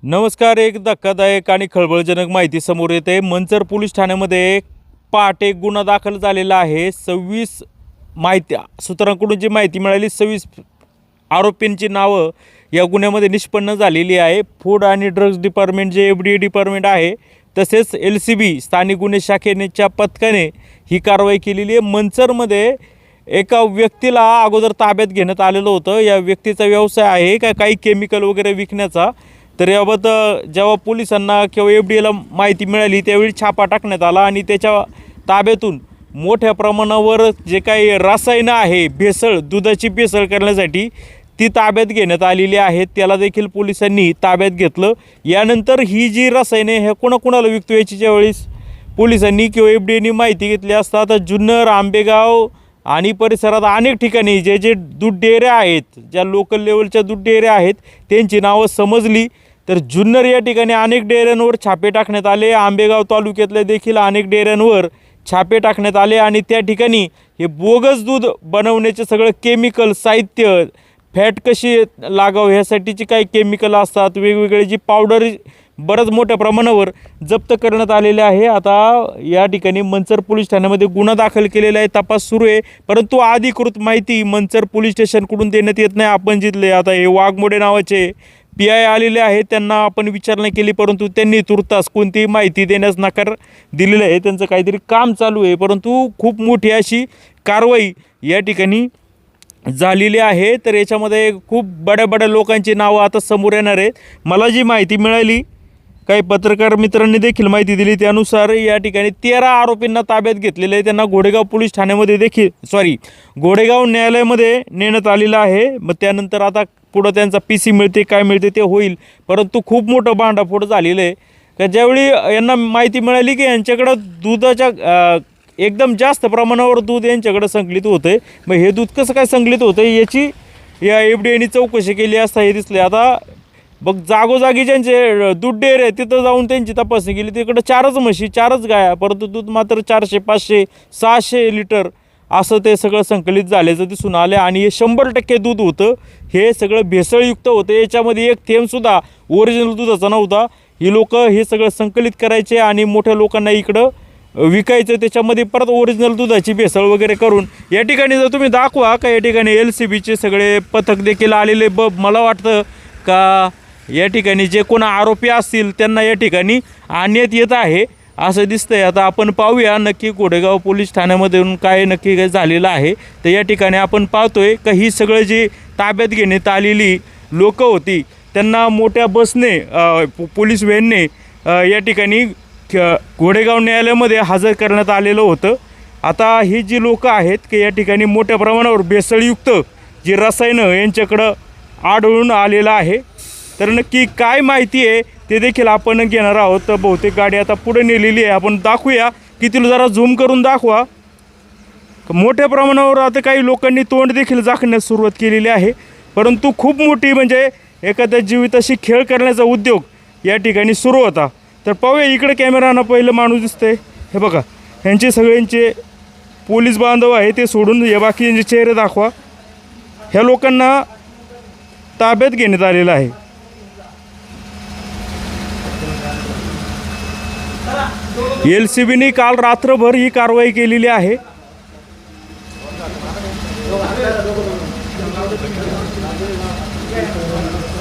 नमस्कार. एक धक्कादायक आणि खळबळजनक माहिती समोर येते. मंचर पोलीस ठाण्यामध्ये पहाटे एक गुन्हा दाखल झालेला आहे. 26 सूत्रांकडून जी माहिती मिळाली, 26 आरोपींची नावं या गुन्ह्यामध्ये निष्पन्न झालेली आहे. फूड आणि ड्रग्ज डिपार्टमेंट, जे FDA डिपार्टमेंट आहे, तसेच LCB स्थानिक गुन्हे शाखेच्या पथकाने ही कारवाई केलेली आहे. मंचरमध्ये एका व्यक्तीला अगोदर ताब्यात घेण्यात आलेलं होतं. या व्यक्तीचा व्यवसाय आहे का काही केमिकल वगैरे विकण्याचा. तर याबाबत जेव्हा पोलिसांना किंवा FDAला माहिती मिळाली त्यावेळी छापा टाकण्यात आला आणि त्याच्या ताब्यातून मोठ्या प्रमाणावर जे काही रसायनं आहे, भेसळ, दुधाची भेसळ करण्यासाठी ती ताब्यात घेण्यात आलेली आहेत. त्याला देखील पोलिसांनी ताब्यात घेतलं. यानंतर ही जी रसायने हे कोणाकोणाला विकतो याची ज्यावेळेस पोलिसांनी किंवा FDAने माहिती घेतली असता, तर जुन्नर, आंबेगाव आणि परिसरात अनेक ठिकाणी जे दूध डेअऱ्या आहेत, ज्या लोकल लेवलच्या दूध डेअऱ्या आहेत, त्यांची नावं समजली. तर जुन्नर या ठिकाणी अनेक डेअऱ्यांवर छापे टाकण्यात आले. आंबेगाव तालुक्यातल्या देखील अनेक डेअऱ्यांवर छापे टाकण्यात आले आणि त्या ठिकाणी हे बोगस दूध बनवण्याचे सगळं केमिकल साहित्य, फॅट कशी लागावं ह्यासाठीची काही केमिकल असतात, वेगवेगळे जी पावडर बऱ्याच मोठ्या प्रमाणावर जप्त करण्यात आलेले आहे. आता या ठिकाणी मंचर पोलीस ठाण्यामध्ये गुन्हा दाखल केलेला आहे. तपास सुरू आहे. परंतु अधिकृत माहिती मंचर पोलीस स्टेशनकडून देण्यात येत नाही. आपण जिथले आता हे वाघमोडे नावाचे PI आलेले आहेत, त्यांना आपण विचारणा केली, परंतु त्यांनी तुर्तास कोणतीही माहिती देण्यास नकार दिलेला आहे. त्यांचं काहीतरी काम चालू आहे. परंतु खूप मोठी अशी कारवाई या ठिकाणी झालेली आहे. तर याच्यामध्ये खूप बड्या लोकांची नावं आता समोर येणार आहेत. मला जी माहिती मिळाली, काही पत्रकार मित्रांनी देखील माहिती दिली, त्यानुसार या ठिकाणी 13 आरोपींना ताब्यात घेतलेलं आहे. त्यांना घोडेगाव पोलीस ठाण्यामध्ये घोडेगाव न्यायालयामध्ये नेण्यात आलेलं आहे. मग त्यानंतर आता पुढं त्यांचा PC मिळते, काय मिळते ते होईल. परंतु खूप मोठं भांडाफोड झालेलं आहे. का ज्यावेळी यांना माहिती मिळाली की यांच्याकडं दुधाच्या एकदम जास्त प्रमाणावर दूध यांच्याकडं संकलित होतं आहे. मग हे दूध कसं काय संकलित होतं याची या FDAने चौकशी केली असता हे दिसले. आता बघ, जागोजागी ज्यांचे दूध डेअर आहे तिथं जाऊन त्यांची तपासणी केली, तिकडं 4च म्हशी, 4च गाया, परंतु दूध मात्र 400, 500, 600 लिटर असं ते सगळं संकलित झाल्याचं दिसून आलं. आणि हे 100% दूध होतं. हे सगळं भेसळयुक्त होतं. याच्यामध्ये एक थेंबसुद्धा ओरिजिनल दुधाचा नव्हता. ही लोक हे सगळं संकलित करायचे आणि मोठ्या लोकांना इकडं विकायचं. त्याच्यामध्ये परत ओरिजिनल दुधाची भेसळ वगैरे करून या ठिकाणी जर तुम्ही दाखवा का या ठिकाणी LCBचे सगळे पथक देखील आलेले. मला वाटतं का या ठिकाणी जे कोण आरोपी असतील त्यांना या ठिकाणी आणण्यात येत आहे असं दिसतंय. आता आपण पाहूया नक्की घोडेगाव पोलीस ठाण्यामधून काय नक्की काय झालेलं आहे. तर या ठिकाणी आपण पाहतोय का ही सगळं जी ताब्यात घेण्यात आलेली लोकं होती त्यांना मोठ्या बसने, पोलीस व्हॅनने या ठिकाणी घोडेगाव न्यायालयामध्ये हजर करण्यात आलेलं होतं. आता ही जी लोकं आहेत की या ठिकाणी मोठ्या प्रमाणावर भेसळयुक्त जी रसायनं यांच्याकडं आढळून आलेलं आहे. तर नक्की काय माहिती आहे ते देखील आपण घेणार आहोत. तर बहुतेक गाडी आता पुढे नेलेली आहे. आपण दाखवूया की तिला जरा झूम करून दाखवा. मोठ्या प्रमाणावर आता काही लोकांनी तोंड देखील झाकण्यास सुरुवात केलेली आहे. परंतु खूप मोठी म्हणजे एखाद्या जीविताशी खेळ करण्याचा उद्योग या ठिकाणी सुरू होता. तर पाहूया, इकडे कॅमेरानं पहिलं माणूस दिसतंय. हे बघा, ह्यांचे सगळ्यांचे पोलीस बांधव आहे ते सोडून हे बाकीचे चेहरे दाखवा. ह्या लोकांना ताब्यात घेण्यात आलेलं आहे. LCBने काल रात्रभर ही कारवाई केलेली आहे.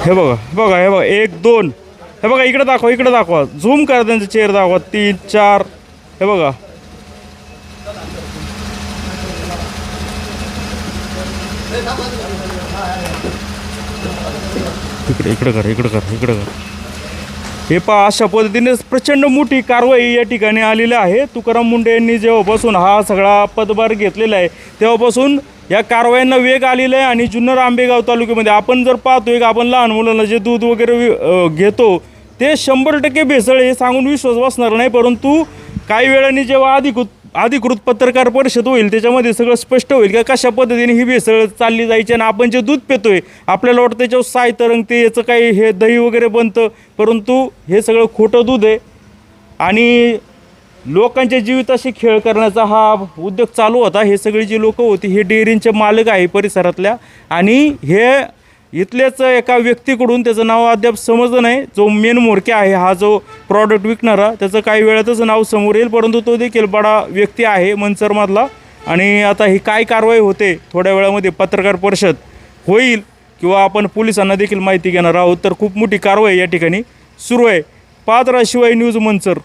हे बघा, हे बघा 1 2, हे बघा इकडे दाखवा, झूम करा, त्यांचे चेहरे दाखवा, 3 4, हे बघा. इकडे कर. हे पहा, अशा पद्धतीने प्रचंड मोठी कारवाई या ठिकाणी आलेली आहे. तुकाराम मुंढे यांनी जेव्हापासून हा सगळा पदभार घेतलेला आहे तेव्हापासून या कारवायांना वेग आलेला आहे. आणि जुन्नर, आंबेगाव तालुक्यामध्ये आपण जर पाहतोय की आपण लहान मुलांना जे दूध वगैरे घेतो ते 100% भेसळ हे सांगून विश्वास बसणार नाही. परंतु काही वेळाने जेव्हा अधिकृत पत्रकार परिषद होईल त्याच्यामध्ये सगळं स्पष्ट होईल की कशा पद्धतीने ही भेसळ चालली जायची. आणि आपण जे दूध पितोय आपल्याला वाटतं त्याच्यावर साय तरंगते, याचं काही हे दही वगैरे बनतं, परंतु हे सगळं खोटं दूध आहे. आणि लोकांच्या जीविताशी खेळ करण्याचा हा उद्योग चालू होता. हे सगळी जी लोकं होती हे डेअरींचे मालक आहे परिसरातल्या. आणि हे इथल्याच एका व्यक्तीकडून, त्याचं नाव अद्याप समजलं नाही, जो मेन म्होरक्या आहे, हा जो प्रॉडक्ट विकणारा, त्याचं काही वेळातच नाव समोर येईल, परंतु तो देखील बडा व्यक्ती आहे मंचरमधला. आणि आता ही काय कारवाई होते थोड्या वेळामध्ये पत्रकार परिषद होईल किंवा आपण पोलिसांना देखील माहिती घेणार आहोत. तर खूप मोठी कारवाई या ठिकाणी सुरू आहे. पाहत राहा शिवाय न्यूज मंचर.